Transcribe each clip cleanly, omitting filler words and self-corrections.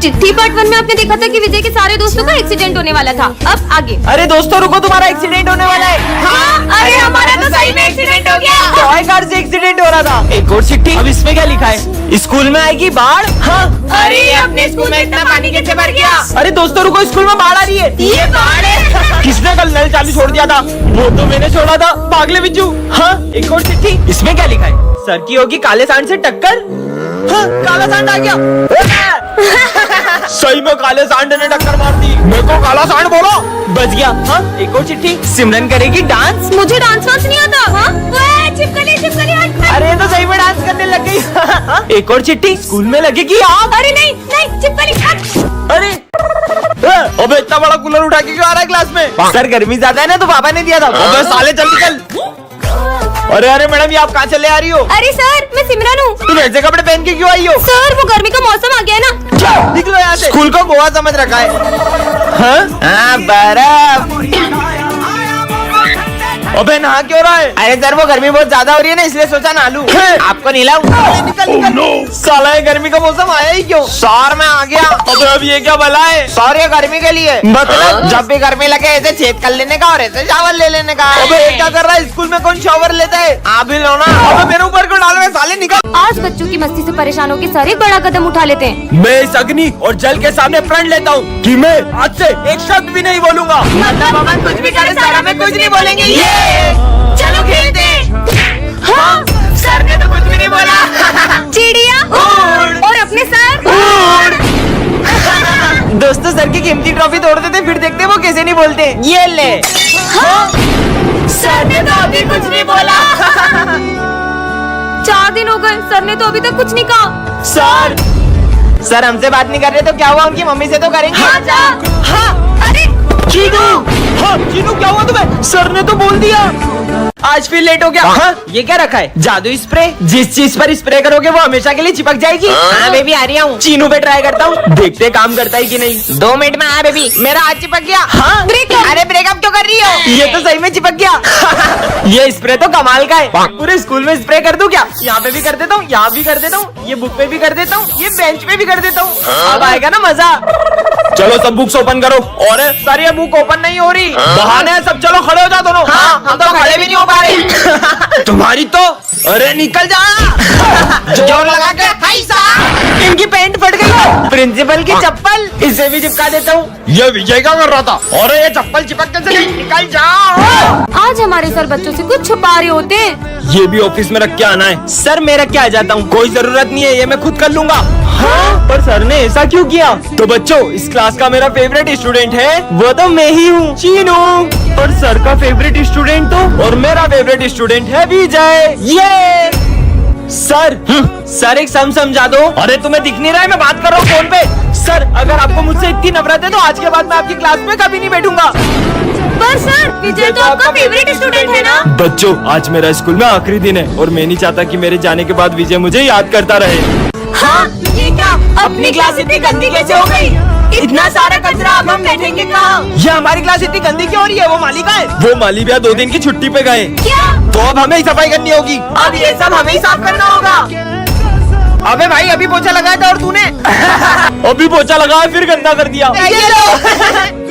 चिट्ठी पार्ट 1 में आपने देखा था कि विजय के सारे दोस्तों का एक्सीडेंट होने वाला था। अब आगे। अरे दोस्तों रुको, तुम्हारा एक्सीडेंट होने वाला है। हाँ, अरे हमारा तो सही में एक्सीडेंट हो गया। टॉय कार से एक्सीडेंट हो रहा था। एक और चिट्ठी। अब इसमें क्या लिखा है? स्कूल में आएगी बाढ़। हाँ। अरे अपने स्कूल में इतना पानी कैसे भर गया? अरे दोस्तों रुको, स्कूल में बाढ़ आ रही है। ये बाढ़ है। किसने कल नल चालू छोड़ दिया था? वो तो मैंने छोड़ा था, पागले बिज्जू। हाँ, एक और चिट्ठी। इसमें क्या लिखा है? सर की होगी काले सांड से टक्कर। हाँ, काला सांड आ गया। सही में काले सांड ने टक्कर मार दी। मेरे को काला सांड बोलो। बच गया। हाँ, एक और चिट्ठी। सिमरन करेगी डांस। मुझे डांस वांस नहीं आता। हाँ? चिपकली चिपकली हट। अरे तो सही में डांस करने लग गई। एक और चिट्ठी। स्कूल में लगेगी आग। अरे नहीं नहीं, चिपकली हट। अरे अबे इतना बड़ा कूलर उठा के क्यों आ रहा है क्लास में? सर गर्मी ज्यादा है ना, तो पापा ने दिया था। अबे साले जल्दी चल। अरे अरे मैडम, ये आप कहाँ चले आ रही हो? अरे सर, मैं सिमरन हूँ। तुम ऐसे कपड़े पहन के क्यों आई हो? सर वो गर्मी का मौसम आ गया ना। निकलो यहाँ से। स्कूल को गोवा समझ रखा है। हाँ, बर्फ। अबे नहा क्यों रहा है? अरे सर वो गर्मी बहुत ज्यादा हो रही है ना, इसलिए सोचा नहा लूं। आपको नीला निकल निकल। साला ये गर्मी का मौसम आया ही क्यों? सर मैं आ गया। अबे अब ये क्या भला है? सर ये गर्मी के लिए। मतलब जब भी गर्मी लगे ऐसे छेद कर लेने का और ऐसे शावर ले लेने का। अबे ये क्या कर रहा है? स्कूल में कौन शावर लेता है? आप भी लो ना। अबे मेरे ऊपर क्यों डाल रहे हैं साले? निकल। आज बच्चों की मस्ती से परेशान होकर सर एक बड़ा कदम उठा लेते हैं। मैं इस अग्नि और जल के सामने प्रण लेता हूँ कि मैं आज से एक शब्द भी नहीं बोलूंगा। मतलब हम कुछ भी करें सर हमें कुछ नहीं बोलेंगे। ये चलो खेलते हैं। हाँ, सर ने तो कुछ भी नहीं बोला। चिड़िया और अपने सर। दोस्तों सर की कीमती ट्रॉफी तोड़ देते, फिर देखते वो कैसे नहीं बोलते। ये ले। हाँ? सर ने तो अभी कुछ नहीं बोला। 4 दिन हो गए, सर ने तो अभी तक कुछ नहीं कहा। सर हमसे बात नहीं कर रहे तो क्या हुआ? उनकी मम्मी से तो करेंगे। हाँ जा। हाँ। अरे चीनू। हाँ चीनू, क्या हुआ तुम्हें? सर ने तो बोल दिया। आज फिर लेट हो गया। हाँ? ये क्या रखा है? जादू स्प्रे। जिस चीज पर स्प्रे करोगे वो हमेशा के लिए चिपक जाएगी। हाँ बेबी आ रही हूँ। चीनू पे ट्राई करता हूँ, देखते काम करता है कि नहीं। 2 मिनट में। हाँ बेबी, मेरा हाथ चिपक गया। हाँ ब्रेकअप। अरे ब्रेकअप क्यों कर रही हो? ये तो सही में चिपक गया। ये स्प्रे तो कमाल का है। पूरे स्कूल में स्प्रे कर दूं क्या? यहाँ पे भी कर देता हूँ, यहाँ भी कर देता हूँ, ये बुक पे भी कर देता हूँ, ये बेंच पे भी कर देता हूँ। अब आएगा ना मजा। चलो सब बुक्स ओपन करो। और सर ये बुक ओपन नहीं हो रही। बहाने हैं सब, चलो खड़े हो जाओ दोनों। हाँ, हम तो खड़े भी नहीं हो पा रहे। तुम्हारी तो। अरे निकल जा। जोर लगा के। इनकी पैंट फट गई। प्रिंसिपल की चप्पल, इसे भी चिपका देता हूँ। ये विजय क्या कर रहा था? और ये चप्पल चिपक कैसे गई? निकल जाओ। आज हमारे सर बच्चों से कुछ छुपा रहे होते हैं। ये भी ऑफिस में रख के आना है। सर मैं रख के आ जाता हूँ, कोई जरूरत नहीं है, ये मैं खुद कर लूंगा। हाँ? पर सर ने ऐसा क्यों किया? तो बच्चों इस क्लास का मेरा फेवरेट स्टूडेंट है, वो तो मैं ही हूँ, चीनू। और सर का फेवरेट स्टूडेंट तो, और मेरा फेवरेट स्टूडेंट है विजय। ये सर एक समझा दो। अरे तुम्हें दिख नहीं रहा है? मैं बात कर रहा हूँ फोन पे। सर अगर आपको मुझसे इतनी नफरत है तो आज के बाद मैं आपकी क्लास में कभी नहीं बैठूंगा। पर सर विजय तो आपका फेवरेट स्टूडेंट है ना? बच्चों आज मेरा स्कूल में आखिरी दिन है और मैं नहीं चाहता कि मेरे जाने के बाद विजय मुझे याद करता रहे। हाँ? ये क्या? अपनी क्लास इतनी गंदी कैसे हो गई? इतना सारा कचरा, अब हम बैठेंगे कहाँ? ये हमारी क्लास इतनी गंदी क्यों हो रही है? वो माली कहाँ है? वो माली भैया 2 दिन की छुट्टी पे गए। क्या? तो अब हमें ही सफाई करनी होगी। अब ये सब हमें ही साफ करना होगा। अबे भाई अभी पोछा लगाया था और तूने अभी पोछा लगाया फिर गंदा कर दिया। ये लो।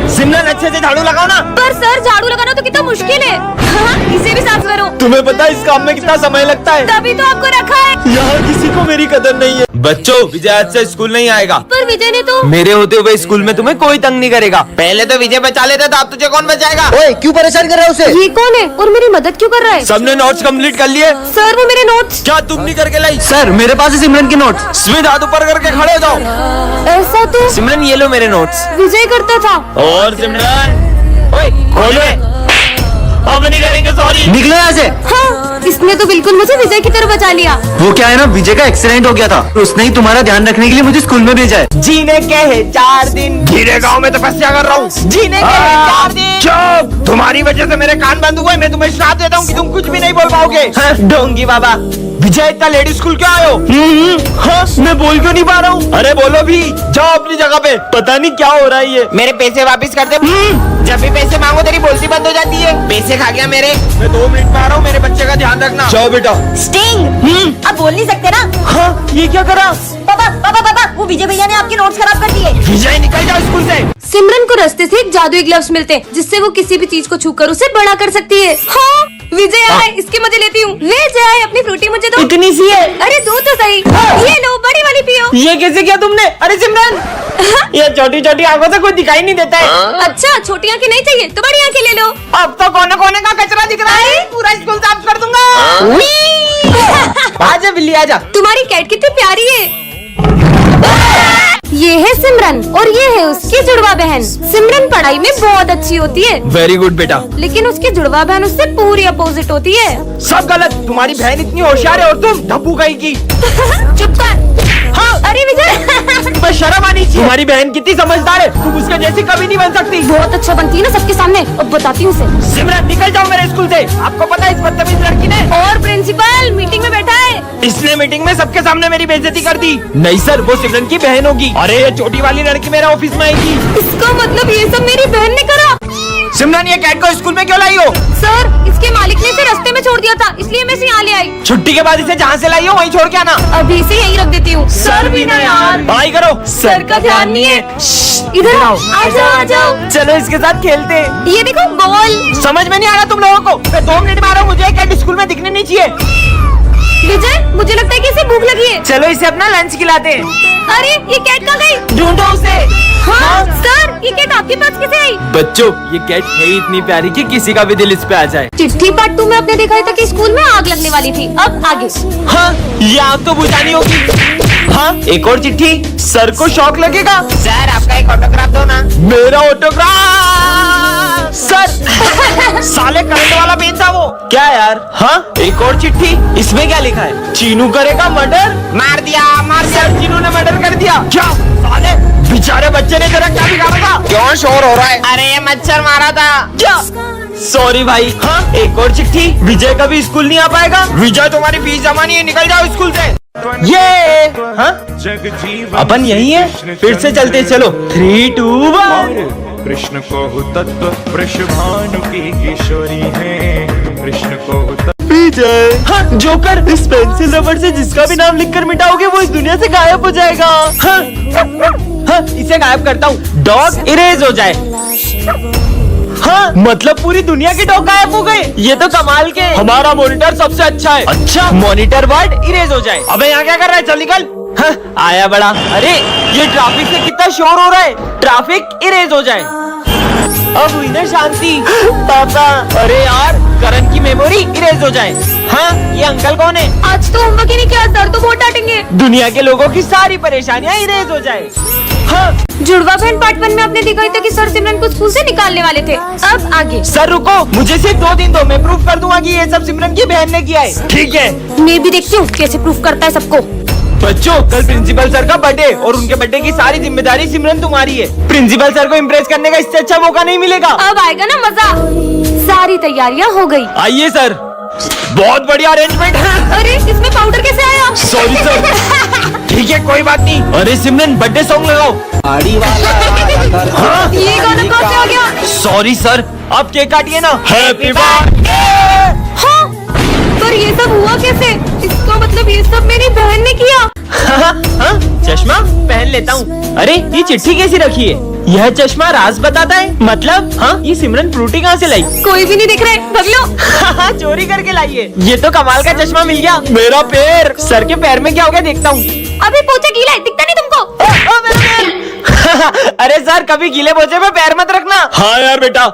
सिमरन अच्छे से झाड़ू लगाओ ना। पर सर झाड़ू लगाना तो कितना मुश्किल है। हाँ? इसे भी साफ करो। तुम्हें पता है इस काम में कितना समय लगता है? तभी तो आपको रखा है। यहाँ किसी को मेरी कदर नहीं है। बच्चों विजय आज से स्कूल नहीं आएगा। पर विजय ने तो। मेरे होते हुए स्कूल में तुम्हें कोई तंग नहीं करेगा। पहले तो विजय बचा लेता था, अब तुझे कौन बचाएगा? ओए क्यों परेशान कर रहा है उसे? ये कौन है और मेरी मदद क्यों कर रहा है? सबने नोट्स कंप्लीट कर लिए? सर वो मेरे नोट्स। क्या तुम नहीं करके लाई? सर मेरे पास है सिमरन के नोट्स। स्मित हाथ ऊपर करके खड़े हो जाओ। ऐसा तो सिमरन ये लो मेरे नोट्स। विजय करता था। और सिमरन ओए खोलो। अब नहीं करेंगे, सॉरी। निकलो यहाँ से। हाँ? इसने तो बिल्कुल मुझे विजय की तरफ बचा लिया। वो क्या है ना, विजय का एक्सीडेंट हो गया था, उसने ही तुम्हारा ध्यान रखने के लिए मुझे स्कूल में भेजा है। जीने के है 4 दिन। जीने गाँव में तपस्या कर रहा हूँ। जीने के है 4 दिन। चुप, तुम्हारी वजह से मेरे कान बंद हुए। मैं तुम्हें श्राप देता हूँ कि तुम कुछ भी नहीं बोल पाओगे। डोंगी बाबा। विजय इतना लेडी स्कूल क्यों आयो? हाँ, मैं बोल क्यों नहीं पा रहा हूँ? अरे बोलो भी। जाओ अपनी जगह पे। पता नहीं क्या हो रहा है ये। मेरे पैसे वापस कर दे। जब भी पैसे मांगो तेरी बोलती बंद हो जाती है। पैसे खा गया मेरे। मैं 2 मिनट में आ रहा हूँ, मेरे बच्चे का ध्यान रखना। जाओ बेटा। स्टिंग, अब बोल नहीं सकते ना। हाँ, ये क्या करा? पापा पापा पापा, वो विजय भैया ने आपके नोट्स खराब कर दिए। विजय निकल जाओ स्कूल से। सिमरन को रास्ते से एक जादुई ग्लव्स मिलते हैं जिससे वो किसी भी चीज को छूकर उसे बड़ा कर सकती है। हाँ, विजय आए, इसके मजे लेती हूँ। विजय आए, अपनी फ्रूटी मुझे दो। इतनी सी है। अरे दो तो सही। ये लो, बड़ी वाली पियो। ये कैसे किया तुमने? अरे सिमरन, ये छोटी छोटी आंखों से कुछ दिखाई नहीं देता है। अच्छा, छोटी आंखें नहीं चाहिए तो बड़ी आंखें ले लो। अब तो कोने कोने का कचरा दिख रहा है। पूरा स्कूल साफ कर दूंगा। आजा बिल्ली आजा। तुम्हारी कैट कितनी प्यारी है। ये है सिमरन और ये है उसकी जुड़वा बहन। सिमरन पढ़ाई में बहुत अच्छी होती है, वेरी गुड बेटा। लेकिन उसकी जुड़वा बहन उससे पूरी अपोजिट होती है। सब गलत। तुम्हारी बहन इतनी होशियार है और तुम धब्बू गई की। चुप कर। हाँ, अरे विजय, बस शर्म आनी चाहिए। तुम्हारी बहन कितनी समझदार है, तुम उसके जैसी कभी नहीं बन सकती। बहुत अच्छा बनती है ना सबके सामने। अब बताती हूँ उसे। सिमरन निकल जाओ मेरे स्कूल से। आपको पता है इस बदतमीज लड़की ने। और प्रिंसिपल मीटिंग में बैठा है। इसने मीटिंग में सबके सामने मेरी बेइज्जती कर दी। नहीं सर, वो सिमरन की बहन होगी। अरे ये छोटी वाली लड़की मेरे ऑफिस में आएगी। इसका मतलब ये सब मेरी बहन ने करा। सिमरन, ये कैट को स्कूल में क्यों लाई हो? सर, इसके मालिक ने इसे रास्ते में छोड़ दिया था, इसलिए मैं इसे यहाँ ले आई। छुट्टी के बाद इसे जहाँ से लाई हो वहीं छोड़ के आना। अभी इसे यहीं रख देती हूँ। सर भी ना यार। पढ़ाई करो। सर का ध्यान नहीं है। इधर आओ, आ जाओ आ जाओ। चलो इसके साथ खेलते हैं। ये देखो बॉल। समझ में नहीं आ रहा तुम लोगों को। मैं 2 मिनट में आ रहा हूँ, मुझे कैट स्कूल में दिखने नहीं चाहिए। विजय, मुझे लगता है कि इसे भूख लगी है। चलो इसे अपना लंच खिलाते हैं। अरे ये कैट कहाँ गई? ढूंढो उसे। हाँ सर, ये कैट आपके पास कैसे आई? बच्चों, ये कैट है ही इतनी प्यारी कि किसी का भी दिल इस पे आ जाए। चिट्ठी पार्ट 2 में आपने देखा था कि स्कूल में आग लगने वाली थी। अब आगे। हाँ, ये आग तो बुझानी होगी। हाँ, एक और चिट्ठी। सर को शौक लगेगा। सर आपका एक ऑटोग्राफ दो ना। मेरा ऑटोग्राफ। सर साले करंट वाला पेन था वो। क्या यार? हाँ, एक और चिट्ठी। इसमें क्या लिखा है? चीनू करेगा मर्डर। मार दिया मार दिया। सर, चीनू ने मर्डर कर दिया। क्या साले, बेचारे बच्चे ने तेरा क्या बिगाड़ा था? क्यों शोर हो रहा है? अरे ये मच्छर मारा था। क्या? सॉरी भाई। हाँ, एक और चिट्ठी। विजय कभी स्कूल नहीं आ पाएगा। विजय, तुम्हारी फीस जमा नहीं है, निकल जाओ स्कूल से। ये हाँ, अपन यही है। फिर से चलते, चलो 3, 2, 1। कृष्ण को तत्व वृषभानु की किशोरी है। कृष्ण को विजय। हाँ, जोकर, इस पेंसिल रबड़ से जिसका भी नाम लिखकर मिटाओगे वो इस दुनिया से गायब हो जाएगा। हाँ, हाँ, इसे गायब करता हूँ, डॉग इरेज हो जाए। हाँ, मतलब पूरी दुनिया के डॉग गायब हो गए। ये तो कमाल के। हमारा मॉनिटर सबसे अच्छा है। अच्छा, मॉनिटर वर्ड इरेज हो जाए। अबे यहाँ क्या कर रहा है? चल निकल। हाँ, आया बड़ा। अरे ये ट्रैफिक से कितना शोर हो रहा है। ट्रैफिक इरेज हो जाए। अब हुई ना शांति। पापा, अरे यार, करण की मेमोरी इरेज हो जाए। हाँ, ये अंकल कौन है? आज तो होमवर्क ही नहीं किया, सर तो बहुत डांटेंगे। दुनिया के लोगों की सारी परेशानियाँ इरेज हो जाए। हाँ, जुड़वा बहन पार्ट 1 में आपने देखा था कि सर सिमरन को स्कूल से निकालने वाले थे। अब आगे। सर रुको, मुझे सिर्फ 2 दिन दो, मैं प्रूफ कर दूंगा कि ये सब सिमरन की बहन ने किया है। ठीक है, मैं भी देखती हूँ कैसे प्रूफ करता है सबको। बच्चों, कल प्रिंसिपल सर का बर्थडे और उनके बर्थडे की सारी जिम्मेदारी सिमरन तुम्हारी है। प्रिंसिपल सर को इम्प्रेस करने का इससे अच्छा मौका नहीं मिलेगा। अब आएगा ना मजा। सारी तैयारियां हो गई। आइए सर, बहुत बढ़िया अरेंजमेंट है। अरे इसमें पाउडर कैसे आया? Sorry sir. ठीक है, कोई बात नहीं। अरे सिमरन, बर्थडे सॉन्ग लगाओ। हाँ? ये गाना कहाँ से आ गया? सॉरी सर, आप केक काटिए ना। Happy birthday. हाँ, पर ये सब हुआ कैसे? इसका मतलब ये सब मेरी बहन ने किया। हाँ, चश्मा पहन लेता हूँ। अरे ये चिट्ठी कैसी रखी है? यह चश्मा राज बताता है। मतलब? हाँ, ये सिमरन फ्रूटी कहाँ से लाई? कोई भी नहीं दिख रहा है, भाग लो। चोरी करके लाई है। ये तो कमाल का चश्मा मिल गया। मेरा पैर, सर के पैर में क्या हो गया देखता हूँ। अभी पोछा गीला है, दिखता नहीं तुमको? मेरा पैर। अरे सर, कभी गीले पोछे पे पैर मत रखना। हाँ यार बेटा।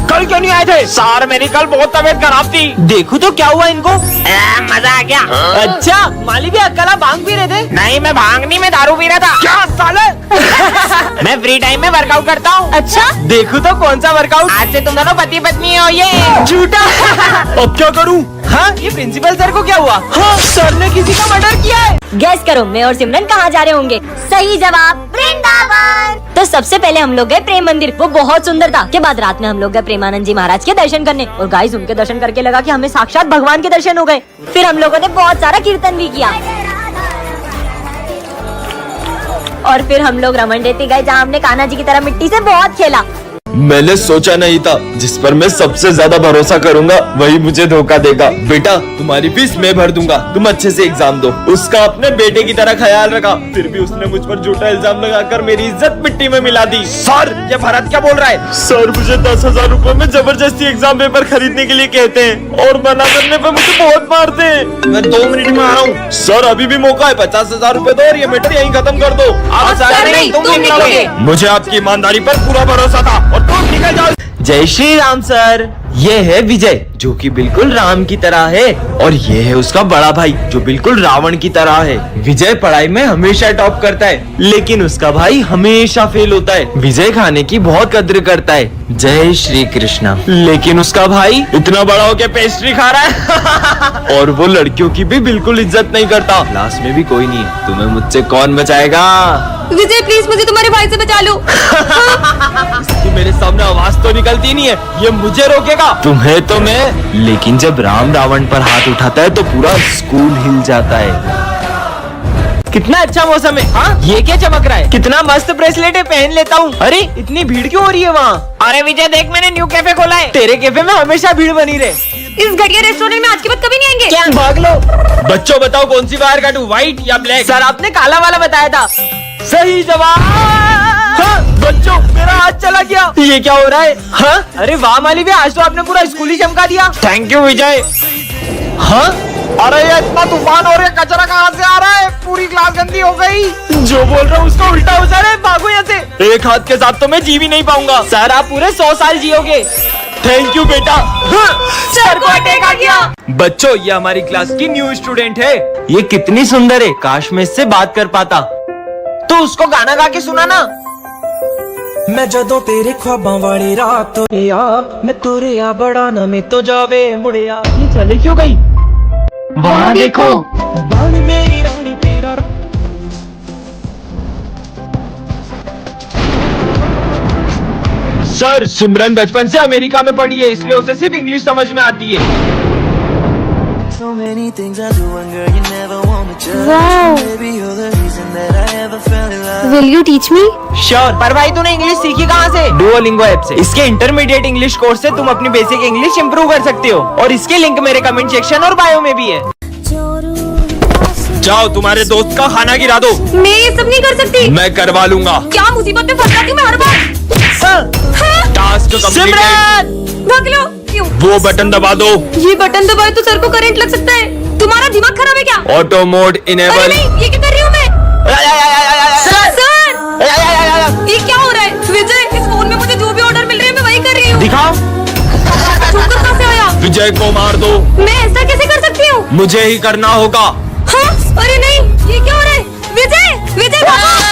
कल क्यों नहीं आए थे? सर, मेरी कल बहुत तबीयत खराब थी। देखो तो क्या हुआ इनको। मजा आ गया। अच्छा, माली भी अकेला भांग पी रहे थे? नहीं, मैं भांग नहीं, मैं दारू पी रहा था। क्या साले? मैं फ्री टाइम में वर्कआउट करता हूँ। अच्छा, देखो तो कौन सा वर्कआउट। आज से तुम दोनों पति पत्नी हो। ये झूठा। अब क्या करूँ? हाँ, ये प्रिंसिपल सर को क्या हुआ? हाँ, सर ने किसी का मर्डर किया है। गैस करो, मैं और सिमरन कहाँ जा रहे होंगे? सही जवाब, वृंदावन। तो सबसे पहले हम लोग गए प्रेम मंदिर, वो बहुत सुंदर था। के बाद रात में हम लोग गए प्रेमानंद जी महाराज के दर्शन करने, और गाइस उनके दर्शन करके लगा कि हमें साक्षात भगवान के दर्शन हो गए। फिर हम लोगों ने बहुत सारा कीर्तन भी किया। और फिर हम लोग रमन रेती गए जहाँ हमने कान्हा जी की तरह मिट्टी से बहुत खेला। मैंने सोचा नहीं था जिस पर मैं सबसे ज्यादा भरोसा करूंगा वही मुझे धोखा देगा। बेटा तुम्हारी फीस मैं भर दूंगा, तुम अच्छे से एग्जाम दो। उसका अपने बेटे की तरह ख्याल रखा, फिर भी उसने मुझ पर झूठा इल्जाम लगाकर मेरी इज्जत मिट्टी में मिला दी। सर ये भरत क्या बोल रहा है? सर मुझे 10,000 रूपए में जबरदस्ती एग्जाम पेपर खरीदने के लिए कहते हैं और मना करने पर मुझे बहुत मारते हैं। मैं 2 मिनट में आ रहा हूँ। सर अभी भी मौका है, 50,000 रूपए दो और ये मैटर यहीं खत्म कर दो। सर नहीं, तुम निकलोगे। मुझे आपकी ईमानदारी पर पूरा भरोसा था और तुम निकल जाओ। जय श्री राम सर। ये है विजय जो कि बिल्कुल राम की तरह है और ये है उसका बड़ा भाई जो बिल्कुल रावण की तरह है। विजय पढ़ाई में हमेशा टॉप करता है लेकिन उसका भाई हमेशा फेल होता है। विजय खाने की बहुत कद्र करता है, जय श्री कृष्णा, लेकिन उसका भाई इतना बड़ा होके पेस्ट्री खा रहा है और वो लड़कियों की भी बिल्कुल इज्जत नहीं करता। क्लास में भी कोई नहीं है, तुम्हें मुझसे कौन बचाएगा? विजय प्लीज मुझे तुम्हारे भाई से बचा लो। कि मेरे सामने आवाज तो निकलती नहीं है, ये मुझे रोकेगा? तुम्हें तो मैं, लेकिन जब राम रावण पर हाथ उठाता है तो पूरा स्कूल हिल जाता है। कितना अच्छा मौसम है। हाँ ये क्या चमक रहा है? कितना मस्त ब्रेसलेट है, पहन लेता हूँ। अरे इतनी भीड़ क्यों हो रही है वहाँ? अरे विजय देख मैंने न्यू कैफे खोला है। तेरे कैफे में हमेशा भीड़ बनी रहे। इस घटिया रेस्टोरेंट में आज के बाद कभी नहीं आएंगे। क्या भाग लो। बच्चों बताओ कौन सी वायर काटूं, व्हाइट या ब्लैक? सर आपने काला वाला बताया था। सही जवाब। हाँ, बच्चों मेरा हाथ चला गया। ये क्या हो रहा है? हाँ? अरे वाह माली भी, आज तो आपने पूरा स्कूल ही चमका दिया। थैंक यू विजय। हाँ अरे ये इतना तूफान और ये कचरा कहाँ से आ रहा है? पूरी क्लास गंदी हो गई। जो बोल रहा हूँ उसका उल्टा हो जा रहा है। भागो यहाँ से। एक हाथ के साथ तो मैं जी भी नहीं पाऊंगा। सर आप पूरे 100 साल जियोगे। थैंक यू बेटा। सर को अटैक आ गया। बच्चों ये हमारी क्लास की न्यू स्टूडेंट है। ये कितनी सुंदर है, काश मैं इससे बात कर पाता। तो उसको गाना गा के सुना ना। मैं जदों तेरे ख्वाबां वाली रात या मैं तुरिया बड़ा ना में तो जावे मुड़िया। ये चले क्यों गई? वहाँ देखो। बानी मेरी रानी तेरा सर सिमरन बचपन से अमेरिका में पढ़ी है इसलिए उसे सिर्फ इंग्लिश समझ में आती है। So many things I do and girl you never want me to. Wow. Baby you're the reason that I ever fell in love. Will you teach me? Sure. पर भाई तूने इंग्लिश सीखी कहाँ से? डुओलिंगो ऐप से। इसके intermediate English course से तुम अपनी बेसिक इंग्लिश इंप्रूव कर सकते हो और इसके लिंक मेरे कमेंट सेक्शन और बायो में भी है। जाओ तुम्हारे दोस्त का खाना गिरा दो। मैं ये सब नहीं कर सकती। मैं करवा लूंगा। क्या मुसीबत में फंस जाती हूँ मैं हर बार। टास्क कंप्लीट है। भाग लो। क्यों? वो बटन दबा दो। ये बटन दबाए तो सर को करंट लग सकता है। तुम्हारा दिमाग खराब है क्या? ऑटो मोड अरे इनेबल। नहीं, ये क्या कर रही हूँ मैं? सर ये क्या हो रहा है? विजय इस फोन में मुझे जो भी ऑर्डर मिल रही है मैं वही कर रही हूँ। दिखाओ। जोकर कहाँ से आया? विजय को मार दो। मैं ऐसा कैसे कर सकती हूँ? मुझे ही करना होगा। हाँ? अरे नहीं